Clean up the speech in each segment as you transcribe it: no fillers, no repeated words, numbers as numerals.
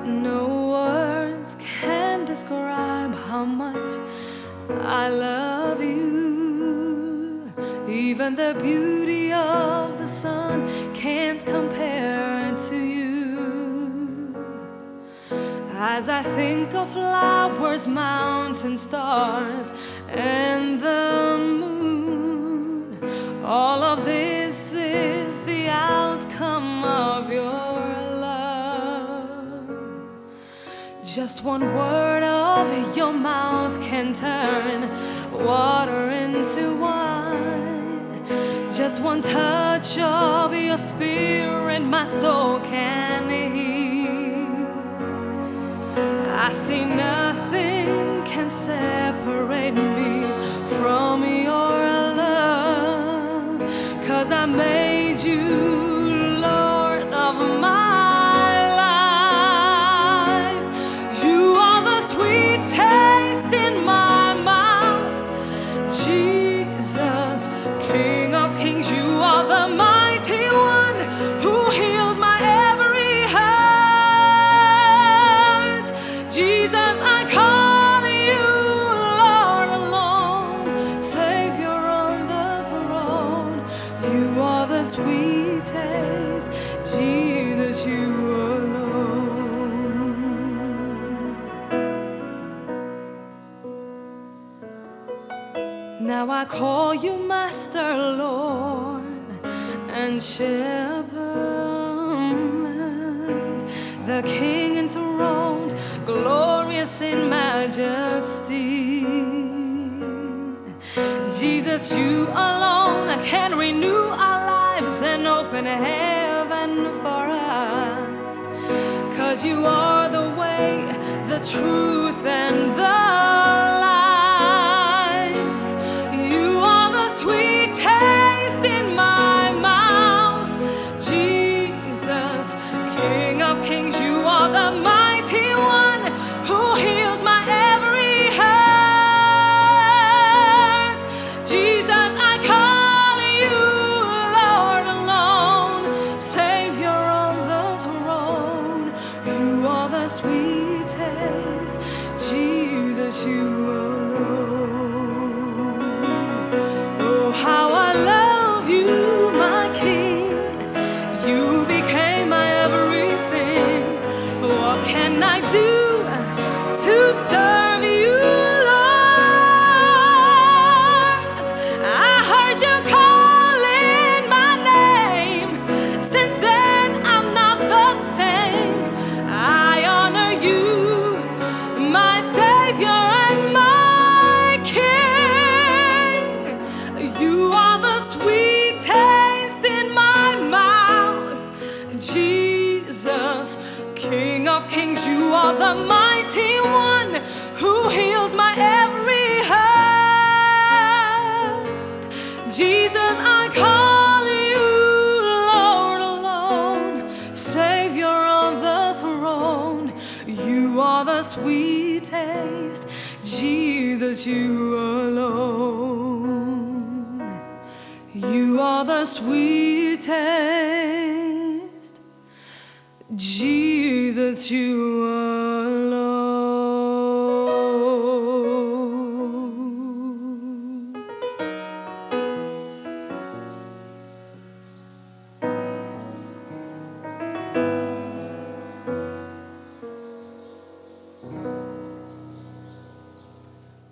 No words can describe how much I love you. Even the beauty of the sun can't compare to you. As I think of flowers, mountains, stars, and the moon, all of this is the outcome of your love. Just one word of your mouth can turn water into wine. Just one touch of your spirit my soul can heal. I see nothing can separate me from your love, 'cause I made you Lord of my life. You are the sweet taste in my mouth, Jesus, King of Kings. You are the mighty one who heals my every hurt. Jesus, I call you Lord alone, Savior on the throne. You are the sweet taste, Jesus, you alone. Now I call you Master, Lord, and Shepherd, the King enthroned, glorious in majesty. Jesus, you alone can renew our lives and open heaven for us, 'cause you are the way, the truth, and the life. You are the sweet taste in my mouth, Jesus, King of Kings. You are the mighty one who heals my every hurt. Jesus, I call you Lord alone, Savior on the throne. You are the sweet taste, Jesus, you alone. Oh, how I love you, my King. You became my everything. What can I do to serve you, Lord? I heard you calling my name. Since then, I'm not the same. I honor you, my Savior and my King. You are the sweet taste in my mouth, Jesus, King of Kings. You are the mighty one who heals my every hurt. Jesus, I call you Lord alone, Savior on the throne. You are the sweet taste, Jesus, you alone. You are the sweet taste, Jesus, you alone.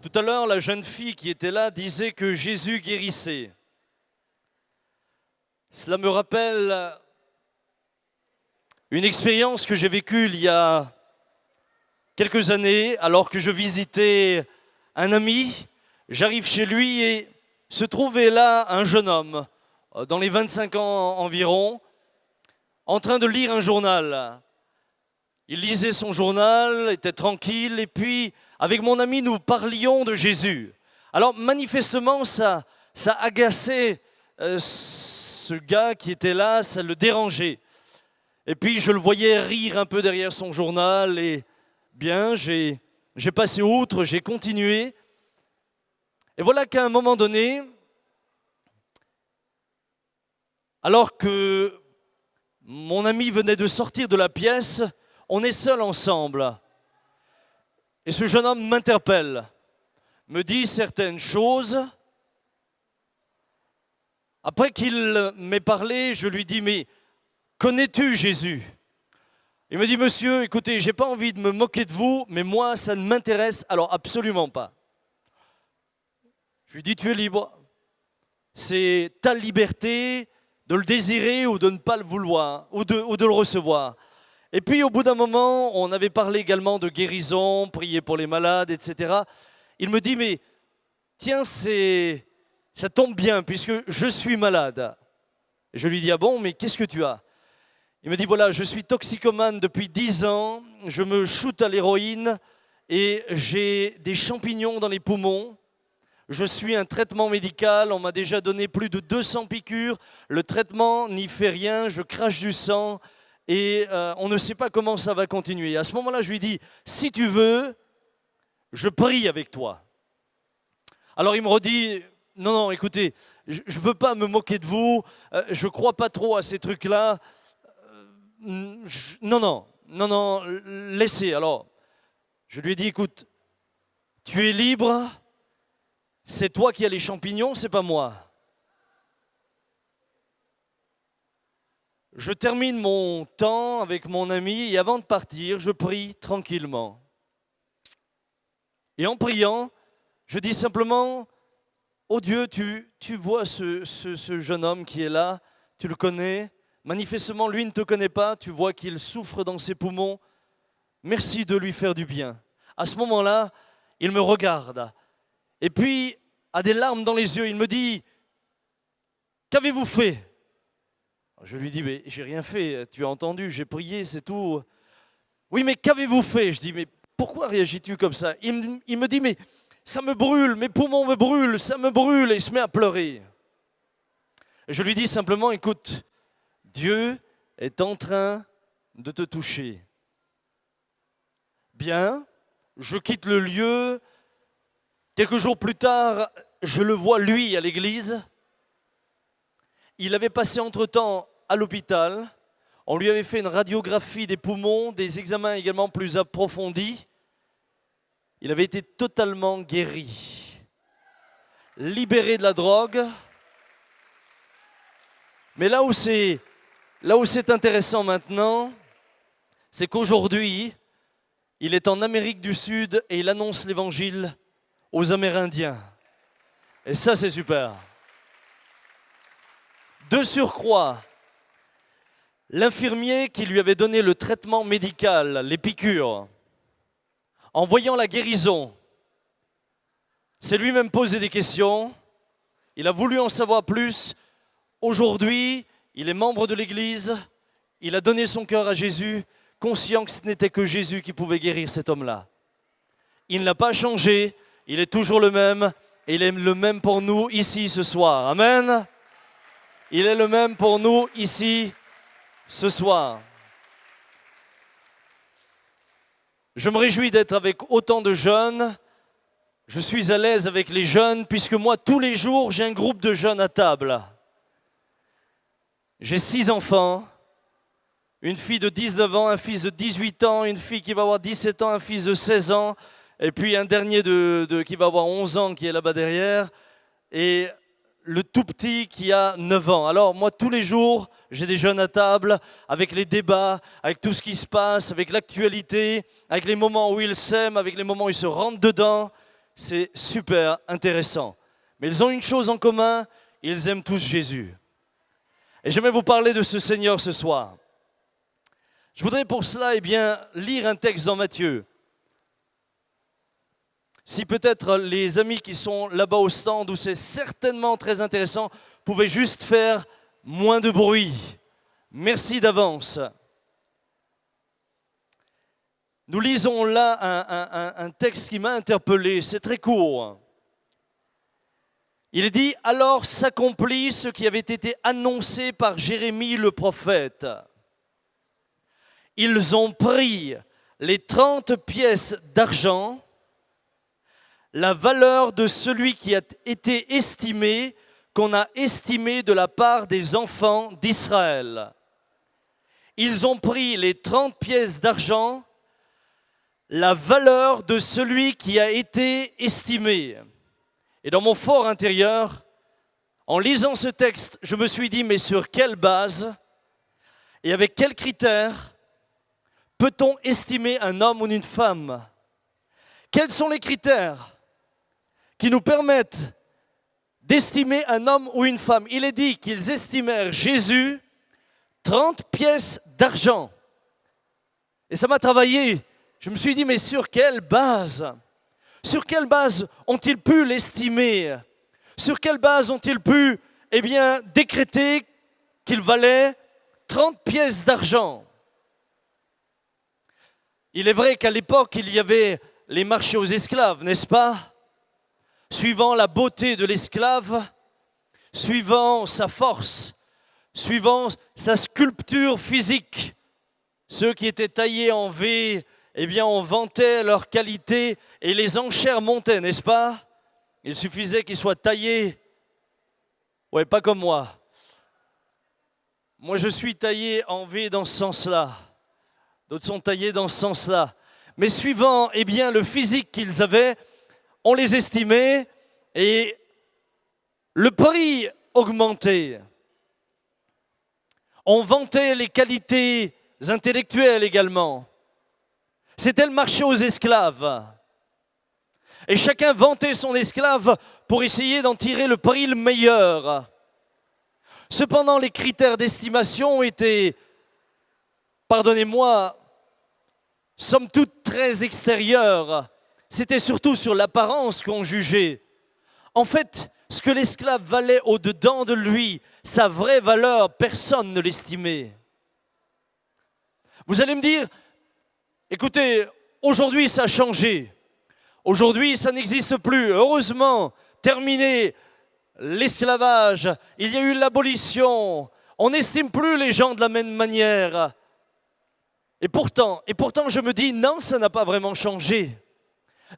Tout à l'heure, la jeune fille qui était là disait que Jésus guérissait. Cela me rappelle une expérience que j'ai vécue il y a quelques années, alors que je visitais un ami. J'arrive chez lui et se trouvait là un jeune homme dans les 25 ans environ, en train de lire un journal. Il lisait son journal, était tranquille, et puis avec mon ami, nous parlions de Jésus. Alors manifestement, ça agaçait ce gars qui était là, ça le dérangeait. Et puis je le voyais rire un peu derrière son journal, et bien, j'ai passé outre, j'ai continué. Et voilà qu'à un moment donné, alors que mon ami venait de sortir de la pièce, on est seuls ensemble. Et ce jeune homme m'interpelle, me dit certaines choses. Après qu'il m'ait parlé, je lui dis, mais connais-tu Jésus? Il me dit, monsieur, écoutez, je n'ai pas envie de me moquer de vous, mais moi, ça ne m'intéresse alors absolument pas. Je lui dis, tu es libre. C'est ta liberté de le désirer ou de ne pas le vouloir, ou de le recevoir. Et puis, au bout d'un moment, on avait parlé également de guérison, prier pour les malades, etc. Il me dit, mais tiens, ça tombe bien, puisque je suis malade. Et je lui dis, ah bon, mais qu'est-ce que tu as? Il me dit, voilà, je suis toxicomane depuis 10 ans, je me shoote à l'héroïne et j'ai des champignons dans les poumons. Je suis un traitement médical, on m'a déjà donné plus de 200 piqûres, le traitement n'y fait rien, je crache du sang et on ne sait pas comment ça va continuer. À ce moment-là, je lui dis, si tu veux, je prie avec toi. Alors il me redit, non, écoutez, je ne veux pas me moquer de vous, je ne crois pas trop à ces trucs-là. Non, laissez. Alors, je lui ai dit, écoute, tu es libre, c'est toi qui as les champignons, c'est pas moi. Je termine mon temps avec mon ami et avant de partir, je prie tranquillement. Et en priant, je dis simplement, oh Dieu, tu vois ce jeune homme qui est là, tu le connais, manifestement lui ne te connaît pas, tu vois qu'il souffre dans ses poumons, merci de lui faire du bien. À ce moment-là, il me regarde et puis a des larmes dans les yeux, il me dit, qu'avez-vous fait? Je lui dis, mais j'ai rien fait, tu as entendu, j'ai prié, c'est tout. Oui, mais qu'avez-vous fait? Je dis, mais pourquoi réagis-tu comme ça? Il me dit, mais ça me brûle, mes poumons me brûlent, ça me brûle, et il se met à pleurer. Et je lui dis simplement, écoute, Dieu est en train de te toucher. Bien, je quitte le lieu. Quelques jours plus tard, je le vois lui à l'église. Il avait passé entre-temps à l'hôpital. On lui avait fait une radiographie des poumons, des examens également plus approfondis. Il avait été totalement guéri, libéré de la drogue. Mais là où c'est intéressant maintenant, c'est qu'aujourd'hui, il est en Amérique du Sud et il annonce l'évangile aux Amérindiens. Et ça, c'est super. De surcroît, l'infirmier qui lui avait donné le traitement médical, les piqûres, en voyant la guérison, s'est lui-même posé des questions. Il a voulu en savoir plus. Aujourd'hui, il est membre de l'Église. Il a donné son cœur à Jésus, conscient que ce n'était que Jésus qui pouvait guérir cet homme-là. Il n'a pas changé. Il est toujours le même. Et il est le même pour nous ici ce soir. Amen. Il est le même pour nous ici ce soir. Je me réjouis d'être avec autant de jeunes. Je suis à l'aise avec les jeunes puisque moi, tous les jours, j'ai un groupe de jeunes à table. J'ai 6 enfants, une fille de 19 ans, un fils de 18 ans, une fille qui va avoir 17 ans, un fils de 16 ans, et puis un dernier qui va avoir 11 ans qui est là-bas derrière, et le tout petit qui a 9 ans. Alors moi, tous les jours, j'ai des jeunes à table, avec les débats, avec tout ce qui se passe, avec l'actualité, avec les moments où ils s'aiment, avec les moments où ils se rentrent dedans. C'est super intéressant. Mais ils ont une chose en commun, ils aiment tous Jésus. Et j'aimerais vous parler de ce Seigneur ce soir. Je voudrais pour cela lire un texte dans Matthieu. Si peut-être les amis qui sont là-bas au stand, où c'est certainement très intéressant, pouvaient juste faire moins de bruit. Merci d'avance. Nous lisons là un texte qui m'a interpellé, c'est très court. Il est dit « Alors s'accomplit ce qui avait été annoncé par Jérémie le prophète. Ils ont pris les 30 pièces d'argent, la valeur de celui qui a été estimé, qu'on a estimé de la part des enfants d'Israël. Ils ont pris les 30 pièces d'argent, la valeur de celui qui a été estimé. » Et dans mon fort intérieur, en lisant ce texte, je me suis dit, mais sur quelle base et avec quels critères peut-on estimer un homme ou une femme? Quels sont les critères qui nous permettent d'estimer un homme ou une femme? Il est dit qu'ils estimèrent Jésus 30 pièces d'argent. Et ça m'a travaillé. Je me suis dit, mais sur quelle base? Sur quelle base ont-ils pu l'estimer? Sur quelle base ont-ils pu, décréter qu'il valait 30 pièces d'argent? Il est vrai qu'à l'époque, il y avait les marchés aux esclaves, n'est-ce pas? Suivant la beauté de l'esclave, suivant sa force, suivant sa sculpture physique, ceux qui étaient taillés en V, on vantait leur qualité et les enchères montaient, n'est-ce pas? Il suffisait qu'ils soient taillés. Ouais, pas comme moi. Moi, je suis taillé en V dans ce sens-là. D'autres sont taillés dans ce sens-là. Mais suivant, le physique qu'ils avaient, on les estimait et le prix augmentait. On vantait les qualités intellectuelles également. C'était le marché aux esclaves. Et chacun vantait son esclave pour essayer d'en tirer le prix le meilleur. Cependant, les critères d'estimation étaient, pardonnez-moi, somme toute très extérieurs. C'était surtout sur l'apparence qu'on jugeait. En fait, ce que l'esclave valait au-dedans de lui, sa vraie valeur, personne ne l'estimait. Vous allez me dire, écoutez, aujourd'hui ça a changé. Aujourd'hui ça n'existe plus. Heureusement, terminé l'esclavage, il y a eu l'abolition. On n'estime plus les gens de la même manière. Et pourtant je me dis, non, ça n'a pas vraiment changé.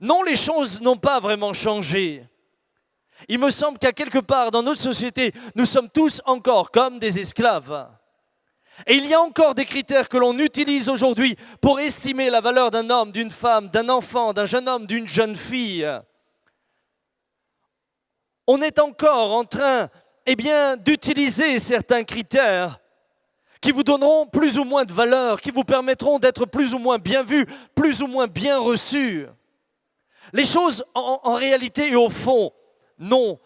Non, les choses n'ont pas vraiment changé. Il me semble qu'à quelque part dans notre société, nous sommes tous encore comme des esclaves. Et il y a encore des critères que l'on utilise aujourd'hui pour estimer la valeur d'un homme, d'une femme, d'un enfant, d'un jeune homme, d'une jeune fille. On est encore en train, d'utiliser certains critères qui vous donneront plus ou moins de valeur, qui vous permettront d'être plus ou moins bien vus, plus ou moins bien reçus. Les choses en réalité et au fond n'ont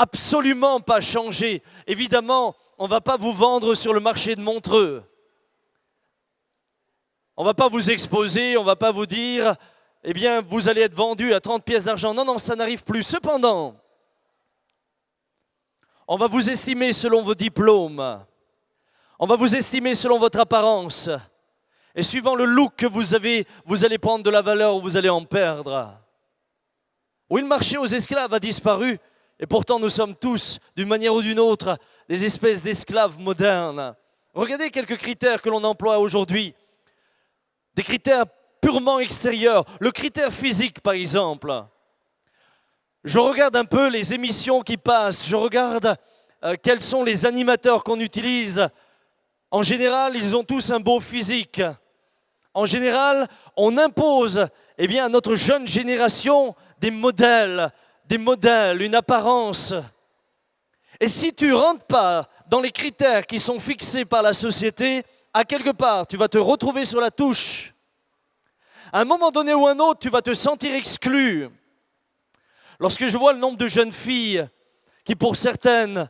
absolument pas changé. Évidemment, on ne va pas vous vendre sur le marché de Montreux. On ne va pas vous exposer, on ne va pas vous dire, vous allez être vendu à 30 pièces d'argent. Non, ça n'arrive plus. Cependant, on va vous estimer selon vos diplômes. On va vous estimer selon votre apparence. Et suivant le look que vous avez, vous allez prendre de la valeur ou vous allez en perdre. Oui, le marché aux esclaves a disparu. Et pourtant, nous sommes tous, d'une manière ou d'une autre, des espèces d'esclaves modernes. Regardez quelques critères que l'on emploie aujourd'hui. Des critères purement extérieurs. Le critère physique, par exemple. Je regarde un peu les émissions qui passent. Je regarde quels sont les animateurs qu'on utilise. En général, ils ont tous un beau physique. En général, on impose à notre jeune génération des modèles, une apparence. Et si tu ne rentres pas dans les critères qui sont fixés par la société, à quelque part, tu vas te retrouver sur la touche. À un moment donné ou un autre, tu vas te sentir exclu. Lorsque je vois le nombre de jeunes filles qui, pour certaines,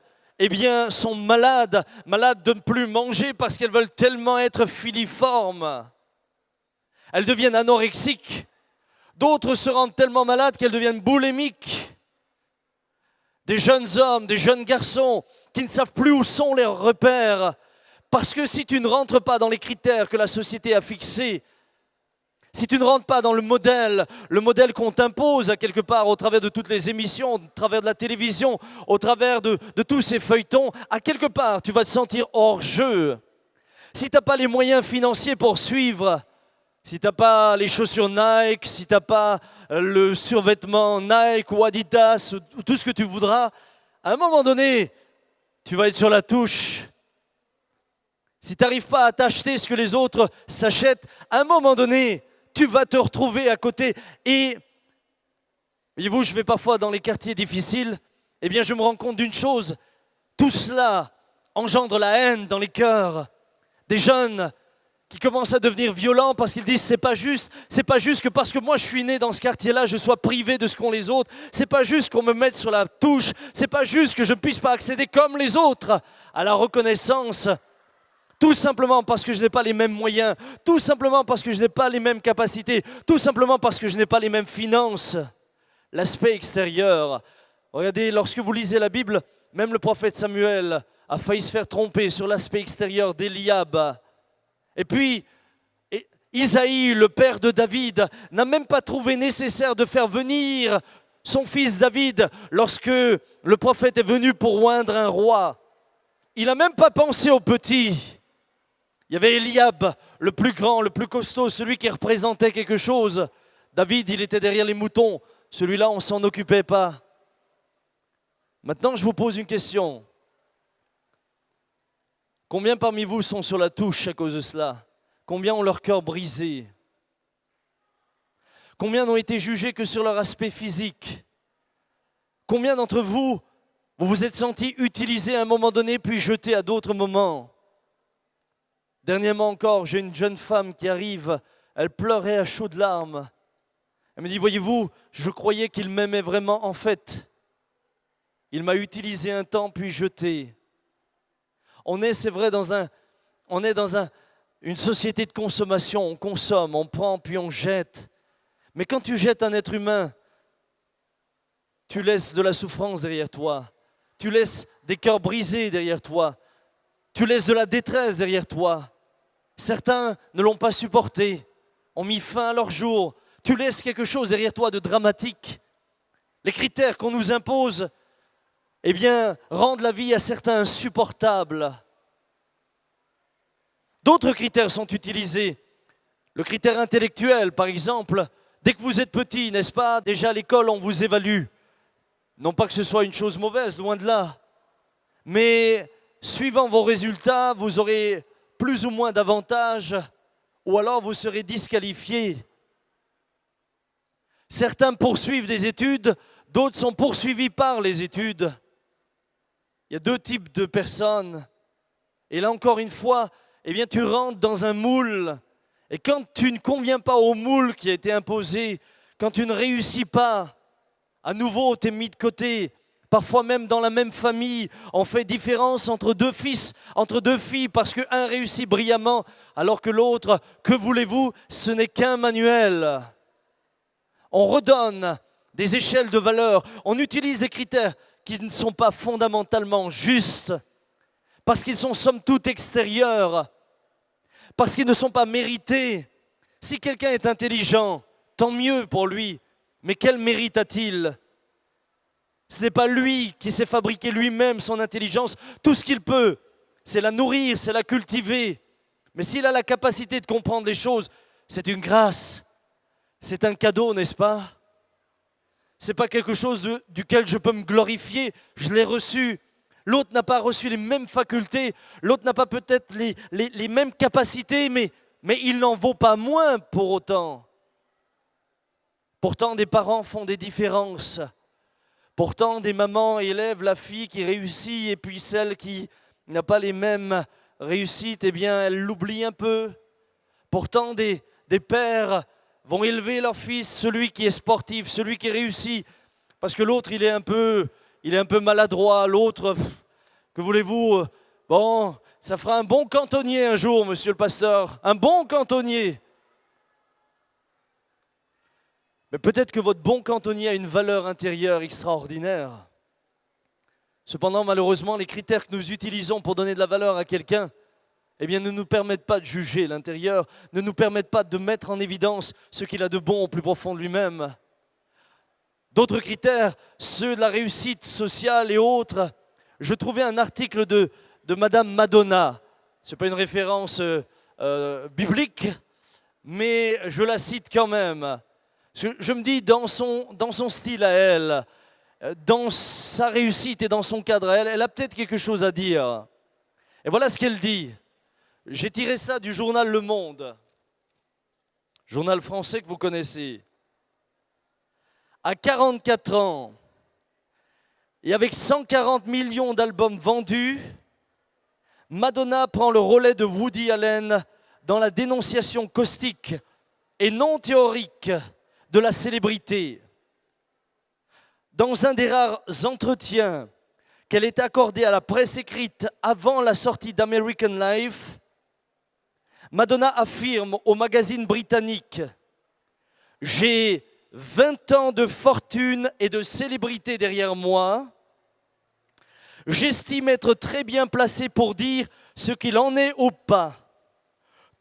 sont malades de ne plus manger parce qu'elles veulent tellement être filiformes. Elles deviennent anorexiques. D'autres se rendent tellement malades qu'elles deviennent boulimiques. Des jeunes hommes, des jeunes garçons qui ne savent plus où sont leurs repères. Parce que si tu ne rentres pas dans les critères que la société a fixés, si tu ne rentres pas dans le modèle qu'on t'impose à quelque part au travers de toutes les émissions, au travers de la télévision, au travers de tous ces feuilletons, à quelque part tu vas te sentir hors jeu. Si tu n'as pas les moyens financiers pour suivre, si tu n'as pas les chaussures Nike, si tu n'as pas le survêtement Nike ou Adidas ou tout ce que tu voudras, à un moment donné, tu vas être sur la touche. Si tu n'arrives pas à t'acheter ce que les autres s'achètent, à un moment donné, tu vas te retrouver à côté. Et, voyez-vous, je vais parfois dans les quartiers difficiles, eh bien je me rends compte d'une chose, tout cela engendre la haine dans les cœurs des jeunes qui commencent à devenir violents parce qu'ils disent c'est pas juste que parce que moi je suis né dans ce quartier-là, je sois privé de ce qu'ont les autres, c'est pas juste qu'on me mette sur la touche, c'est pas juste que je ne puisse pas accéder comme les autres à la reconnaissance, tout simplement parce que je n'ai pas les mêmes moyens, tout simplement parce que je n'ai pas les mêmes capacités, tout simplement parce que je n'ai pas les mêmes finances. L'aspect extérieur, regardez, lorsque vous lisez la Bible, même le prophète Samuel a failli se faire tromper sur l'aspect extérieur d'Éliab. Et puis, Isaïe, le père de David, n'a même pas trouvé nécessaire de faire venir son fils David lorsque le prophète est venu pour oindre un roi. Il n'a même pas pensé au petit. Il y avait Éliab, le plus grand, le plus costaud, celui qui représentait quelque chose. David, il était derrière les moutons. Celui-là, on ne s'en occupait pas. Maintenant, je vous pose une question. Combien parmi vous sont sur la touche à cause de cela? Combien ont leur cœur brisé? Combien n'ont été jugés que sur leur aspect physique? Combien d'entre vous, vous vous êtes sentis utilisés à un moment donné puis jetés à d'autres moments? Dernièrement encore, j'ai une jeune femme qui arrive, elle pleurait à chaudes larmes. Elle me dit, voyez-vous, je croyais qu'il m'aimait vraiment. En fait, il m'a utilisé un temps puis jeté. On est, c'est vrai, dans une société de consommation. On consomme, on prend puis on jette. Mais quand tu jettes un être humain, tu laisses de la souffrance derrière toi. Tu laisses des cœurs brisés derrière toi. Tu laisses de la détresse derrière toi. Certains ne l'ont pas supporté, ont mis fin à leur jour. Tu laisses quelque chose derrière toi de dramatique. Les critères qu'on nous impose, eh bien, rendent la vie à certains insupportable. D'autres critères sont utilisés. Le critère intellectuel, par exemple. Dès que vous êtes petit, n'est-ce pas, déjà à l'école, on vous évalue. Non pas que ce soit une chose mauvaise, loin de là. Mais suivant vos résultats, vous aurez plus ou moins d'avantages, ou alors vous serez disqualifié. Certains poursuivent des études, d'autres sont poursuivis par les études. Il y a deux types de personnes. Et là encore une fois, eh bien, tu rentres dans un moule. Et quand tu ne conviens pas au moule qui a été imposé, quand tu ne réussis pas, à nouveau tu es mis de côté. Parfois même dans la même famille, on fait différence entre deux fils, entre deux filles, parce qu'un réussit brillamment, alors que l'autre, que voulez-vous, ce n'est qu'un manuel. On redonne des échelles de valeur, on utilise des critères qui ne sont pas fondamentalement justes, parce qu'ils sont somme toute extérieurs, parce qu'ils ne sont pas mérités. Si quelqu'un est intelligent, tant mieux pour lui, mais quel mérite a-t-il ? Ce n'est pas lui qui s'est fabriqué lui-même son intelligence. Tout ce qu'il peut, c'est la nourrir, c'est la cultiver. Mais s'il a la capacité de comprendre les choses, c'est une grâce. C'est un cadeau, n'est-ce pas? Ce n'est pas quelque chose duquel je peux me glorifier. Je l'ai reçu. L'autre n'a pas reçu les mêmes facultés. L'autre n'a pas peut-être les mêmes capacités, mais il n'en vaut pas moins pour autant. Pourtant, des parents font des différences. Pourtant, des mamans élèvent la fille qui réussit et puis celle qui n'a pas les mêmes réussites, eh bien, elle l'oublie un peu. Pourtant, des pères vont élever leur fils, celui qui est sportif, celui qui réussit, parce que l'autre, il est un peu maladroit. L'autre, que voulez-vous, bon, ça fera un bon cantonnier un jour, monsieur le pasteur, un bon cantonnier. Mais peut-être que votre bon cantonnier a une valeur intérieure extraordinaire. Cependant, malheureusement, les critères que nous utilisons pour donner de la valeur à quelqu'un, eh bien, ne nous permettent pas de juger l'intérieur, ne nous permettent pas de mettre en évidence ce qu'il a de bon au plus profond de lui-même. D'autres critères, ceux de la réussite sociale et autres. Je trouvais un article de Madame Madonna. Ce n'est pas une référence biblique, mais je la cite quand même. Je me dis, dans son style à elle, dans sa réussite et dans son cadre à elle, elle a peut-être quelque chose à dire. Et voilà ce qu'elle dit. J'ai tiré ça du journal Le Monde, journal français que vous connaissez. À 44 ans, et avec 140 millions d'albums vendus, Madonna prend le relais de Woody Allen dans la dénonciation caustique et non théorique de la célébrité. Dans un des rares entretiens qu'elle est accordée à la presse écrite avant la sortie d'American Life, Madonna affirme au magazine britannique « J'ai 20 ans de fortune et de célébrité derrière moi. J'estime être très bien placé pour dire ce qu'il en est ou pas.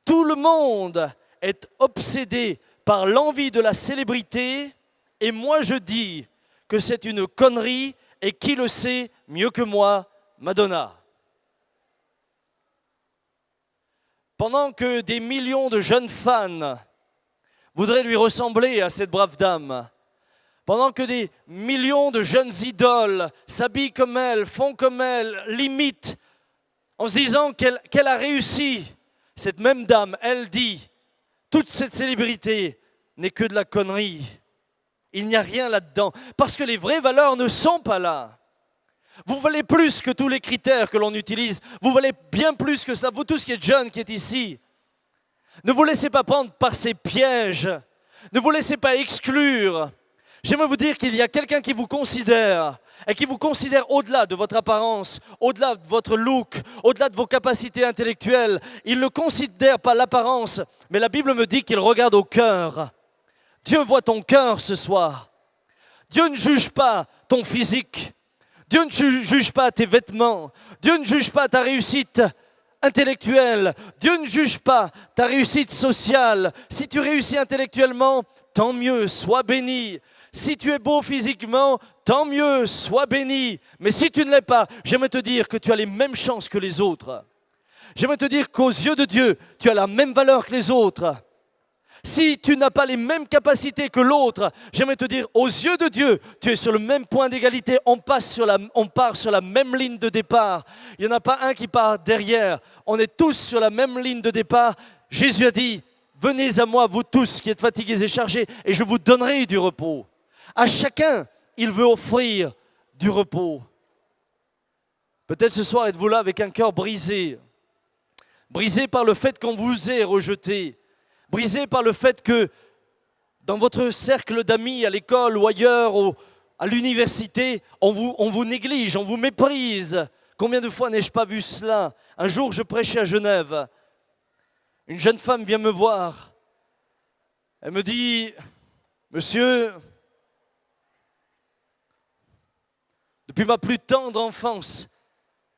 Tout le monde est obsédé par l'envie de la célébrité et moi je dis que c'est une connerie et qui le sait mieux que moi, Madonna. » Pendant que des millions de jeunes fans voudraient lui ressembler à cette brave dame, pendant que des millions de jeunes idoles s'habillent comme elle, font comme elle, l'imitent, en se disant qu'elle a réussi, cette même dame, elle dit, toute cette célébrité n'est que de la connerie. Il n'y a rien là-dedans, parce que les vraies valeurs ne sont pas là. Vous valez plus que tous les critères que l'on utilise. Vous valez bien plus que cela. Vous tous qui êtes jeunes, qui êtes ici. Ne vous laissez pas prendre par ces pièges. Ne vous laissez pas exclure. J'aimerais vous dire qu'il y a quelqu'un qui vous considère et qui vous considère au-delà de votre apparence, au-delà de votre look, au-delà de vos capacités intellectuelles. Il ne considère pas l'apparence, mais la Bible me dit qu'il regarde au cœur. Dieu voit ton cœur ce soir. Dieu ne juge pas ton physique. Dieu ne juge pas tes vêtements. Dieu ne juge pas ta réussite intellectuelle. Dieu ne juge pas ta réussite sociale. Si tu réussis intellectuellement, tant mieux, sois béni. Si tu es beau physiquement, tant mieux, sois béni. Mais si tu ne l'es pas, j'aimerais te dire que tu as les mêmes chances que les autres. J'aimerais te dire qu'aux yeux de Dieu, tu as la même valeur que les autres. Si tu n'as pas les mêmes capacités que l'autre, j'aimerais te dire, aux yeux de Dieu, tu es sur le même point d'égalité, on part sur la même ligne de départ. Il n'y en a pas un qui part derrière, on est tous sur la même ligne de départ. Jésus a dit, venez à moi, vous tous qui êtes fatigués et chargés, et je vous donnerai du repos. À chacun, il veut offrir du repos. Peut-être ce soir, êtes-vous là avec un cœur brisé. Brisé par le fait qu'on vous ait rejeté. Brisé par le fait que dans votre cercle d'amis, à l'école ou ailleurs, à l'université, on vous néglige, on vous méprise. Combien de fois n'ai-je pas vu cela? Un jour, je prêchais à Genève. Une jeune femme vient me voir. Elle me dit, « Monsieur, depuis ma plus tendre enfance,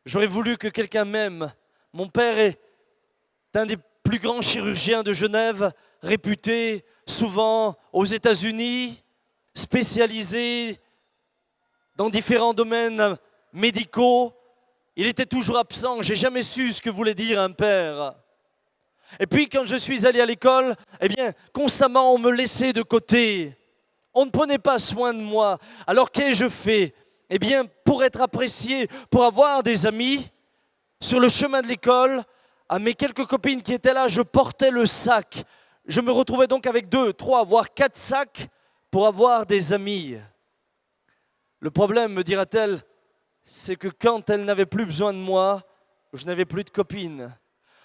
j'aurais voulu que quelqu'un m'aime. Mon père est un des plus grands chirurgiens de Genève, réputé souvent aux États-Unis, spécialisé dans différents domaines médicaux. Il était toujours absent, j'ai jamais su ce que voulait dire un père. Et puis quand je suis allé à l'école, eh bien, constamment on me laissait de côté. On ne prenait pas soin de moi. Alors qu'ai-je fait? Eh bien, pour être apprécié, pour avoir des amis, sur le chemin de l'école, à mes quelques copines qui étaient là, je portais le sac. Je me retrouvais donc avec 2, 3, voire 4 sacs pour avoir des amis. Le problème, me dira-t-elle, c'est que quand elle n'avait plus besoin de moi, je n'avais plus de copines.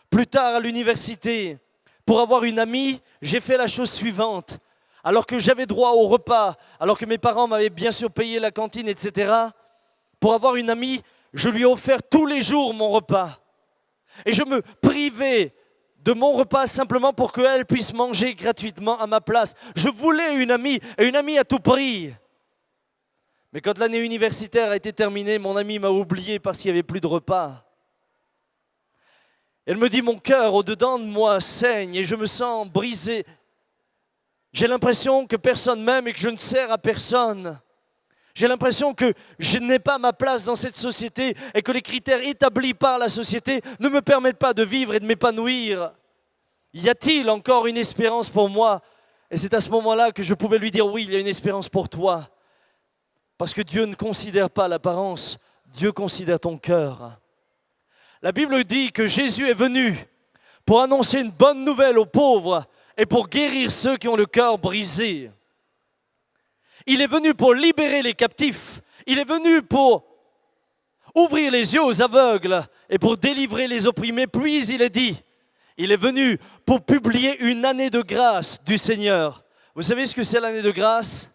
Plus tard à l'université, pour avoir une amie, j'ai fait la chose suivante. Alors que j'avais droit au repas, alors que mes parents m'avaient bien sûr payé la cantine, etc. Pour avoir une amie, je lui ai offert tous les jours mon repas. Et je me privais de mon repas simplement pour qu'elle puisse manger gratuitement à ma place. Je voulais une amie, et une amie à tout prix. Mais quand l'année universitaire a été terminée, mon amie m'a oublié parce qu'il n'y avait plus de repas. Elle me dit, mon cœur au-dedans de moi saigne et je me sens brisé. J'ai l'impression que personne m'aime et que je ne sers à personne. J'ai l'impression que je n'ai pas ma place dans cette société et que les critères établis par la société ne me permettent pas de vivre et de m'épanouir. Y a-t-il encore une espérance pour moi? Et c'est à ce moment-là que je pouvais lui dire, oui, il y a une espérance pour toi. Parce que Dieu ne considère pas l'apparence, Dieu considère ton cœur. La Bible dit que Jésus est venu pour annoncer une bonne nouvelle aux pauvres et pour guérir ceux qui ont le cœur brisé. Il est venu pour libérer les captifs. Il est venu pour ouvrir les yeux aux aveugles et pour délivrer les opprimés. Puis il est dit, il est venu pour publier une année de grâce du Seigneur. Vous savez ce que c'est l'année de grâce?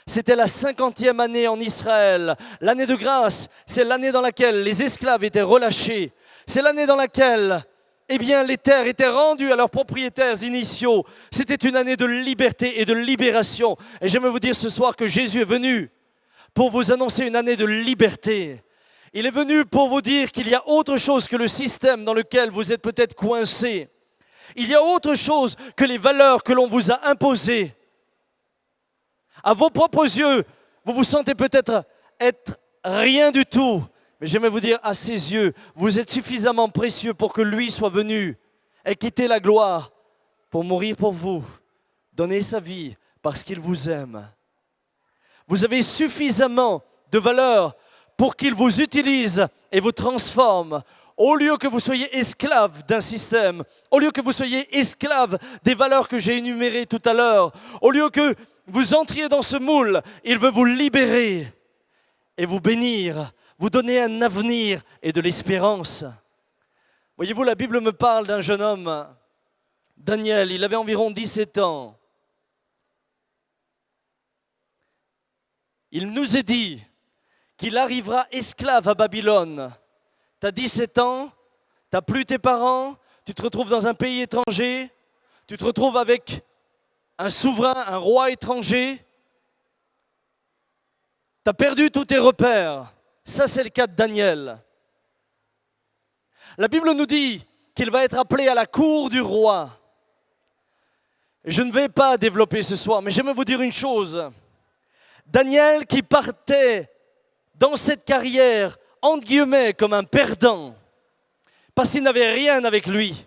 C'était la 50e année en Israël. L'année de grâce, c'est l'année dans laquelle les esclaves étaient relâchés. C'est l'année dans laquelle, les terres étaient rendues à leurs propriétaires initiaux. C'était une année de liberté et de libération. Et j'aimerais vous dire ce soir que Jésus est venu pour vous annoncer une année de liberté. Il est venu pour vous dire qu'il y a autre chose que le système dans lequel vous êtes peut-être coincé. Il y a autre chose que les valeurs que l'on vous a imposées. À vos propres yeux, vous vous sentez peut-être être rien du tout. Mais j'aimerais vous dire, à ses yeux, vous êtes suffisamment précieux pour que lui soit venu et quitter la gloire pour mourir pour vous, donner sa vie parce qu'il vous aime. Vous avez suffisamment de valeur pour qu'il vous utilise et vous transforme. Au lieu que vous soyez esclave d'un système, au lieu que vous soyez esclave des valeurs que j'ai énumérées tout à l'heure, au lieu que vous entriez dans ce moule, il veut vous libérer et vous bénir, vous donner un avenir et de l'espérance. Voyez-vous, la Bible me parle d'un jeune homme, Daniel, il avait environ 17 ans. Il nous est dit qu'il arrivera esclave à Babylone. Tu as 17 ans, tu n'as plus tes parents, tu te retrouves dans un pays étranger, tu te retrouves avec un souverain, un roi étranger. Tu as perdu tous tes repères. Ça, c'est le cas de Daniel. La Bible nous dit qu'il va être appelé à la cour du roi. Je ne vais pas développer ce soir, mais j'aimerais vous dire une chose. Daniel qui partait dans cette carrière, entre guillemets, comme un perdant, parce qu'il n'avait rien avec lui.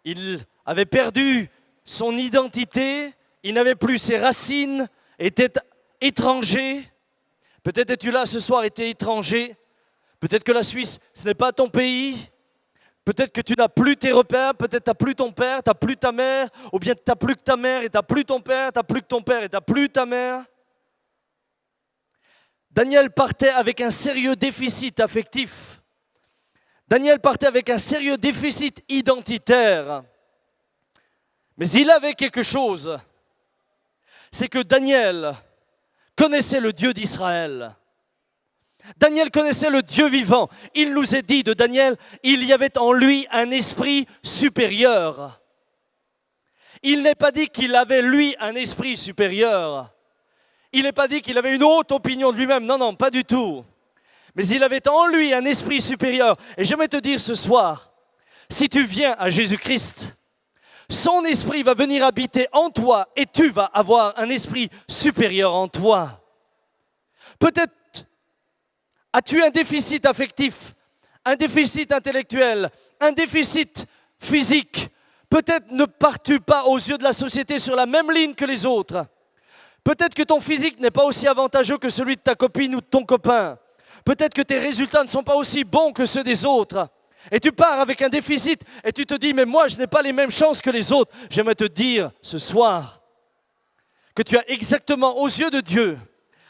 Il avait perdu son identité, il n'avait plus ses racines, était étranger. Peut-être es-tu là ce soir, était étranger. Peut-être que la Suisse, ce n'est pas ton pays. Peut-être que tu n'as plus tes repères, peut-être tu n'as plus ton père, tu n'as plus ta mère, ou bien tu n'as plus que ta mère et tu n'as plus ton père, tu n'as plus que ton père et tu n'as plus ta mère. Daniel partait avec un sérieux déficit affectif. Daniel partait avec un sérieux déficit identitaire. Mais il avait quelque chose. C'est que Daniel connaissait le Dieu d'Israël. Daniel connaissait le Dieu vivant. Il nous est dit de Daniel, il y avait en lui un esprit supérieur. Il n'est pas dit qu'il avait lui un esprit supérieur. Il n'est pas dit qu'il avait une haute opinion de lui-même. Non, non, pas du tout. Mais il avait en lui un esprit supérieur. Et j'aimerais te dire ce soir, si tu viens à Jésus-Christ, son esprit va venir habiter en toi et tu vas avoir un esprit supérieur en toi. Peut-être as-tu un déficit affectif, un déficit intellectuel, un déficit physique. Peut-être ne pars-tu pas aux yeux de la société sur la même ligne que les autres. Peut-être que ton physique n'est pas aussi avantageux que celui de ta copine ou de ton copain. Peut-être que tes résultats ne sont pas aussi bons que ceux des autres. Et tu pars avec un déficit et tu te dis, mais moi je n'ai pas les mêmes chances que les autres. J'aimerais te dire ce soir que tu as exactement aux yeux de Dieu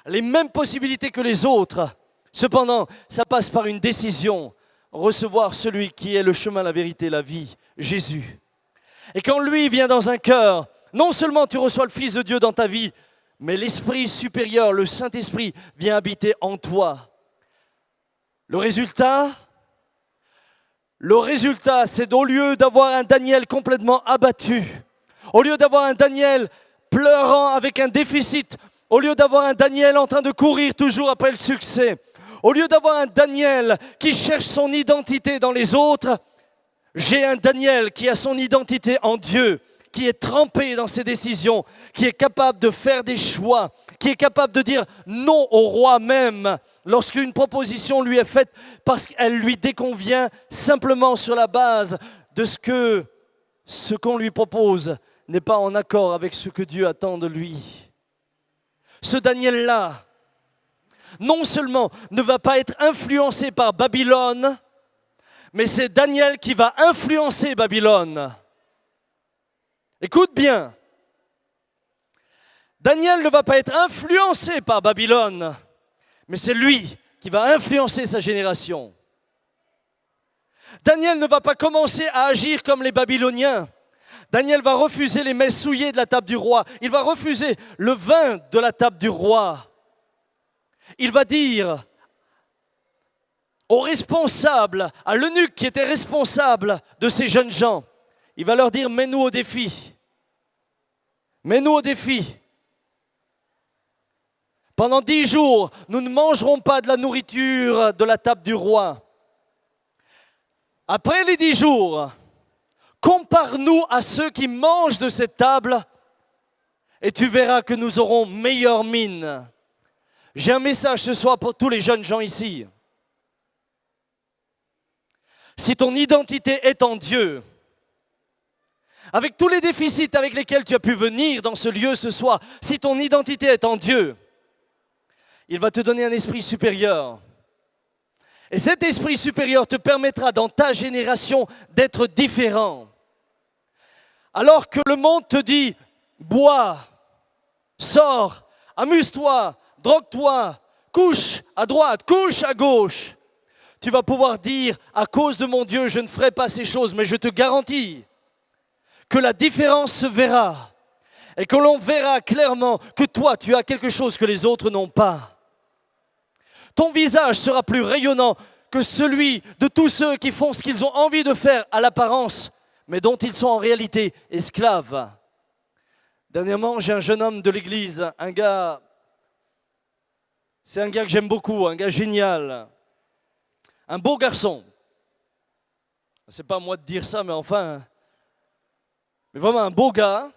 les mêmes possibilités que les autres. Cependant, ça passe par une décision, recevoir celui qui est le chemin, la vérité, la vie, Jésus. Et quand lui vient dans un cœur, non seulement tu reçois le Fils de Dieu dans ta vie, mais l'Esprit supérieur, le Saint-Esprit, vient habiter en toi. Le résultat, Le résultat, c'est qu'au lieu d'avoir un Daniel complètement abattu, au lieu d'avoir un Daniel pleurant avec un déficit, au lieu d'avoir un Daniel en train de courir toujours après le succès, au lieu d'avoir un Daniel qui cherche son identité dans les autres, j'ai un Daniel qui a son identité en Dieu, qui est trempé dans ses décisions, qui est capable de faire des choix, qui est capable de dire non au roi même lorsqu'une proposition lui est faite parce qu'elle lui déconvient simplement sur la base de ce qu'on lui propose n'est pas en accord avec ce que Dieu attend de lui. Ce Daniel-là, non seulement ne va pas être influencé par Babylone, mais c'est Daniel qui va influencer Babylone. Écoute bien, Daniel ne va pas être influencé par Babylone, mais c'est lui qui va influencer sa génération. Daniel ne va pas commencer à agir comme les Babyloniens. Daniel va refuser les mets souillés de la table du roi. Il va refuser le vin de la table du roi. Il va dire aux responsables, à l'eunuque qui était responsable de ces jeunes gens, il va leur dire, mets-nous au défi. Mets-nous au défi. Pendant 10 jours, nous ne mangerons pas de la nourriture de la table du roi. Après les 10 jours, compare-nous à ceux qui mangent de cette table et tu verras que nous aurons meilleure mine. J'ai un message ce soir pour tous les jeunes gens ici. Si ton identité est en Dieu, avec tous les déficits avec lesquels tu as pu venir dans ce lieu ce soir, si ton identité est en Dieu, il va te donner un esprit supérieur. Et cet esprit supérieur te permettra dans ta génération d'être différent. Alors que le monde te dit, bois, sors, amuse-toi, drogue-toi, couche à droite, couche à gauche. Tu vas pouvoir dire, à cause de mon Dieu, je ne ferai pas ces choses, mais je te garantis que la différence se verra et que l'on verra clairement que toi, tu as quelque chose que les autres n'ont pas. Ton visage sera plus rayonnant que celui de tous ceux qui font ce qu'ils ont envie de faire à l'apparence, mais dont ils sont en réalité esclaves. Dernièrement, j'ai un jeune homme de l'église, un gars, c'est un gars que j'aime beaucoup, un gars génial, un beau garçon. C'est pas à moi de dire ça, mais enfin, mais vraiment un beau gars.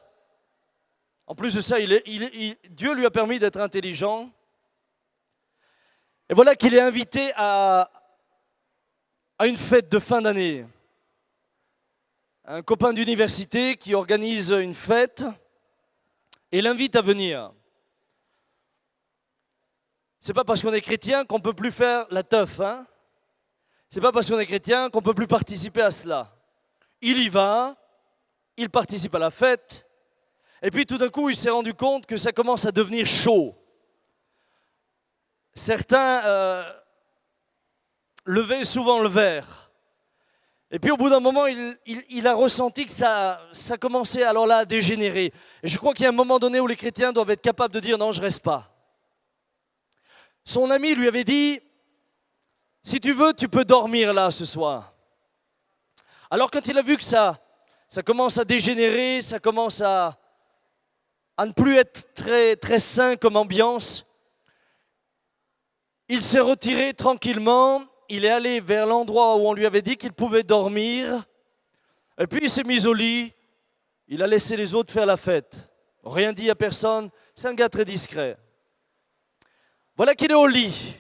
En plus de ça, Dieu lui a permis d'être intelligent. Et voilà qu'il est invité à une fête de fin d'année. Un copain d'université qui organise une fête et l'invite à venir. C'est pas parce qu'on est chrétien qu'on peut plus faire la teuf, hein. C'est pas parce qu'on est chrétien qu'on peut plus participer à cela. Il y va, il participe à la fête, et puis tout d'un coup, il s'est rendu compte que ça commence à devenir chaud. Certains levaient souvent le verre. Et puis au bout d'un moment, il a ressenti que ça commençait alors là à dégénérer. Et je crois qu'il y a un moment donné où les chrétiens doivent être capables de dire non, je ne reste pas. Son ami lui avait dit, si tu veux, tu peux dormir là ce soir. Alors quand il a vu que ça commence à dégénérer, ça commence à ne plus être très, très sain comme ambiance, il s'est retiré tranquillement, il est allé vers l'endroit où on lui avait dit qu'il pouvait dormir, et puis il s'est mis au lit, il a laissé les autres faire la fête. Rien dit à personne, c'est un gars très discret. Voilà qu'il est au lit.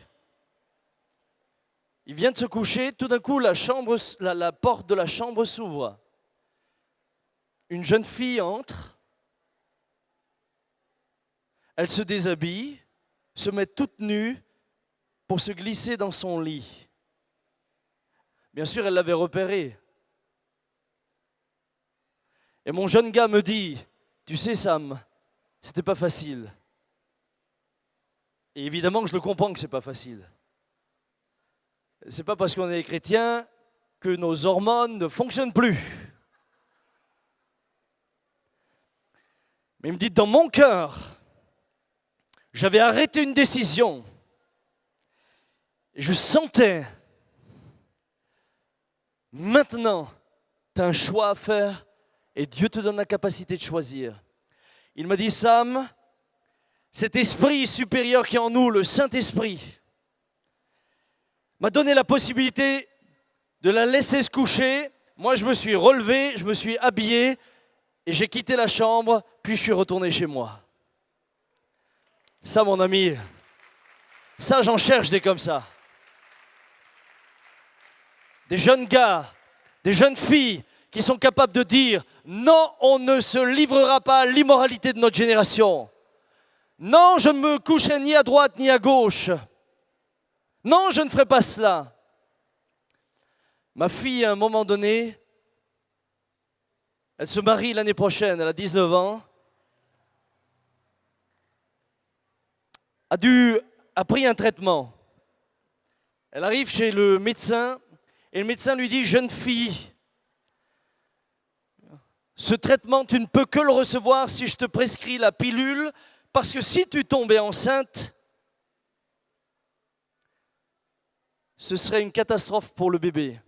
Il vient de se coucher, tout d'un coup la porte de la chambre s'ouvre. Une jeune fille entre, elle se déshabille, se met toute nue, pour se glisser dans son lit. Bien sûr, elle l'avait repéré. Et mon jeune gars me dit, tu sais Sam, c'était pas facile. Et évidemment que je le comprends que c'est pas facile. C'est pas parce qu'on est chrétien que nos hormones ne fonctionnent plus. Mais il me dit, dans mon cœur, j'avais arrêté une décision. Et je sentais Maintenant, tu as un choix à faire et Dieu te donne la capacité de choisir. Il m'a dit, Sam, cet esprit supérieur qui est en nous, le Saint-Esprit, m'a donné la possibilité de la laisser se coucher. Moi, je me suis relevé, je me suis habillé et j'ai quitté la chambre, puis je suis retourné chez moi. Ça, mon ami, ça, j'en cherche des comme ça. Des jeunes gars, des jeunes filles qui sont capables de dire « Non, on ne se livrera pas à l'immoralité de notre génération. Non, je ne me coucherai ni à droite ni à gauche. Non, je ne ferai pas cela. » Ma fille, à un moment donné, elle se marie l'année prochaine, elle a 19 ans, a pris un traitement. Elle arrive chez le médecin et le médecin lui dit « Jeune fille, ce traitement, tu ne peux que le recevoir si je te prescris la pilule, parce que si tu tombais enceinte, ce serait une catastrophe pour le bébé. »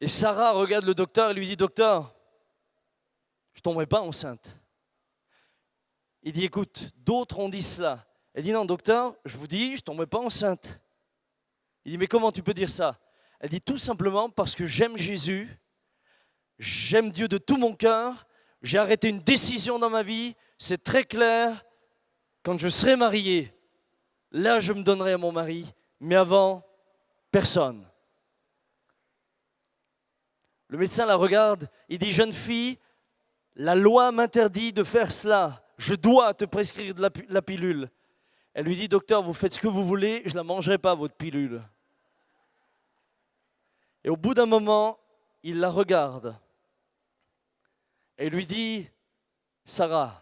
Et Sarah regarde le docteur et lui dit « Docteur, je ne tomberai pas enceinte. » Il dit « Écoute, d'autres ont dit cela. » Elle dit « Non, docteur, je vous dis, je ne tomberai pas enceinte. » Il dit « Mais comment tu peux dire ça ?» Elle dit « Tout simplement parce que j'aime Jésus, j'aime Dieu de tout mon cœur, j'ai arrêté une décision dans ma vie, c'est très clair, quand je serai marié, là je me donnerai à mon mari, mais avant, personne. » Le médecin la regarde, il dit « Jeune fille, la loi m'interdit de faire cela, je dois te prescrire de la pilule. » Elle lui dit « Docteur, vous faites ce que vous voulez, je ne la mangerai pas, votre pilule. » Et au bout d'un moment, il la regarde et lui dit « Sarah,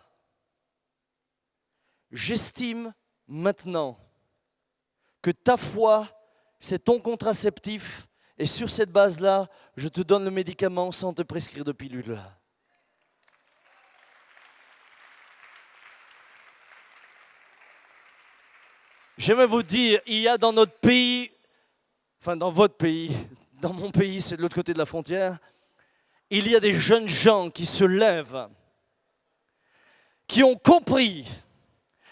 j'estime maintenant que ta foi, c'est ton contraceptif et sur cette base-là, je te donne le médicament sans te prescrire de pilule. » J'aimerais vous dire, il y a dans notre pays, enfin dans votre pays, dans mon pays, c'est de l'autre côté de la frontière, il y a des jeunes gens qui se lèvent, qui ont compris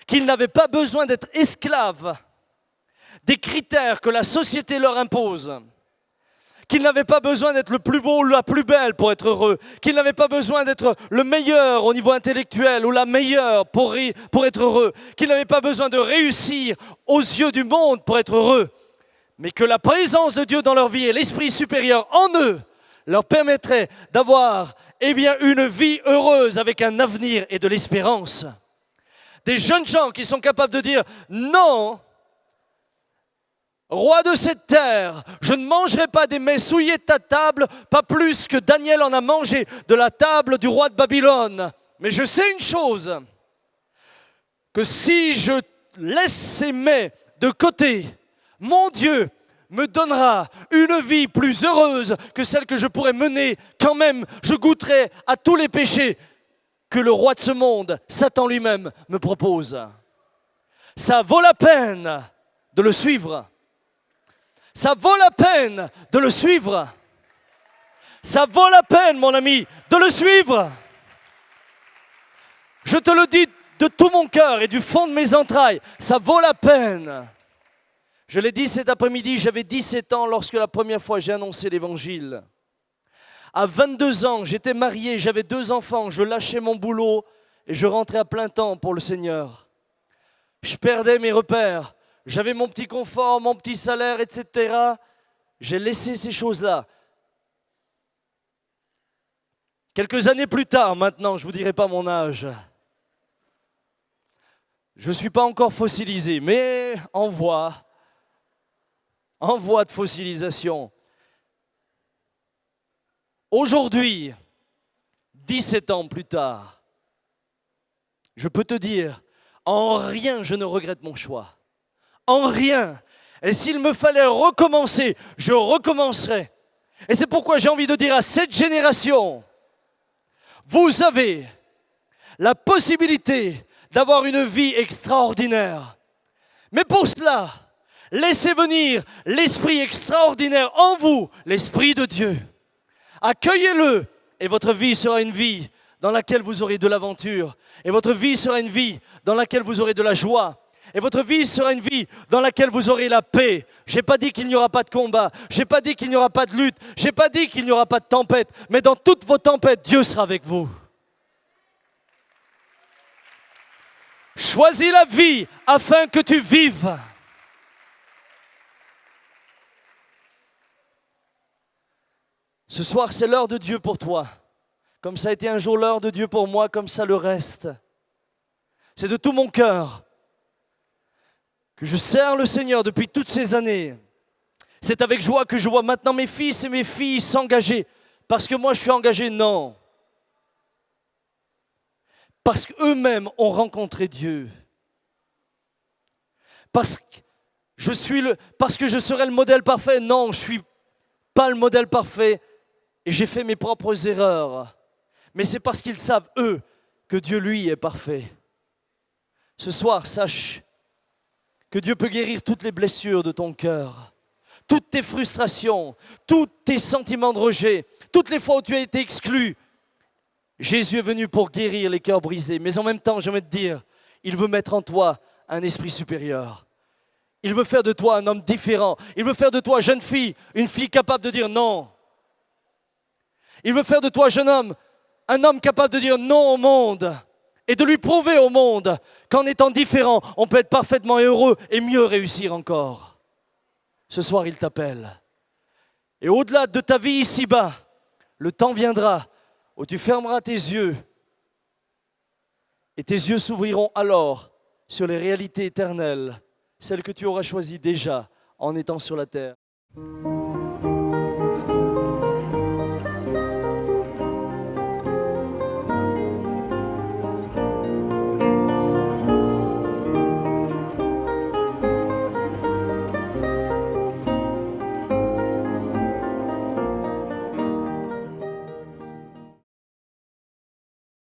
qu'ils n'avaient pas besoin d'être esclaves des critères que la société leur impose, qu'ils n'avaient pas besoin d'être le plus beau ou la plus belle pour être heureux, qu'ils n'avaient pas besoin d'être le meilleur au niveau intellectuel ou la meilleure pour être heureux, qu'ils n'avaient pas besoin de réussir aux yeux du monde pour être heureux, mais que la présence de Dieu dans leur vie et l'esprit supérieur en eux leur permettrait d'avoir une vie heureuse avec un avenir et de l'espérance. Des jeunes gens qui sont capables de dire « Non, roi de cette terre, je ne mangerai pas des mets souillés de ta table, pas plus que Daniel en a mangé de la table du roi de Babylone. Mais je sais une chose, que si je laisse ces mets de côté, mon Dieu me donnera une vie plus heureuse que celle que je pourrais mener. Quand même, je goûterai à tous les péchés que le roi de ce monde, Satan lui-même, me propose. » Ça vaut la peine de le suivre. Ça vaut la peine de le suivre. Ça vaut la peine, mon ami, de le suivre. Je te le dis de tout mon cœur et du fond de mes entrailles, ça vaut la peine. Je l'ai dit cet après-midi, j'avais 17 ans lorsque la première fois j'ai annoncé l'évangile. À 22 ans, j'étais marié, j'avais 2 enfants, je lâchais mon boulot et je rentrais à plein temps pour le Seigneur. Je perdais mes repères. J'avais mon petit confort, mon petit salaire, etc. J'ai laissé ces choses-là. Quelques années plus tard, maintenant, je ne vous dirai pas mon âge. Je ne suis pas encore fossilisé, mais en voie de fossilisation. Aujourd'hui, 17 ans plus tard, je peux te dire, en rien je ne regrette mon choix. En rien. Et s'il me fallait recommencer, je recommencerai. Et c'est pourquoi j'ai envie de dire à cette génération, vous avez la possibilité d'avoir une vie extraordinaire. Mais pour cela, laissez venir l'esprit extraordinaire en vous, l'esprit de Dieu. Accueillez-le et votre vie sera une vie dans laquelle vous aurez de l'aventure. Et votre vie sera une vie dans laquelle vous aurez de la joie. Et votre vie sera une vie dans laquelle vous aurez la paix. Je n'ai pas dit qu'il n'y aura pas de combat. Je n'ai pas dit qu'il n'y aura pas de lutte. Je n'ai pas dit qu'il n'y aura pas de tempête. Mais dans toutes vos tempêtes, Dieu sera avec vous. Choisis la vie afin que tu vives. Ce soir, c'est l'heure de Dieu pour toi. Comme ça a été un jour l'heure de Dieu pour moi, comme ça le reste. C'est de tout mon cœur que je sers le Seigneur depuis toutes ces années. C'est avec joie que je vois maintenant mes fils et mes filles s'engager. Parce que moi je suis engagé, non. Parce qu'eux-mêmes ont rencontré Dieu. Parce que je serai le modèle parfait, non, je ne suis pas le modèle parfait. Et j'ai fait mes propres erreurs. Mais c'est parce qu'ils savent, eux, que Dieu, lui, est parfait. Ce soir, sache que Dieu peut guérir toutes les blessures de ton cœur, toutes tes frustrations, tous tes sentiments de rejet, toutes les fois où tu as été exclu. Jésus est venu pour guérir les cœurs brisés. Mais en même temps, j'aimerais te dire, il veut mettre en toi un esprit supérieur. Il veut faire de toi un homme différent. Il veut faire de toi, jeune fille, une fille capable de dire non. Il veut faire de toi, jeune homme, un homme capable de dire non au monde et de lui prouver au monde qu'en étant différent, on peut être parfaitement heureux et mieux réussir encore. Ce soir, il t'appelle. Et au-delà de ta vie ici-bas, le temps viendra où tu fermeras tes yeux et tes yeux s'ouvriront alors sur les réalités éternelles, celles que tu auras choisies déjà en étant sur la terre.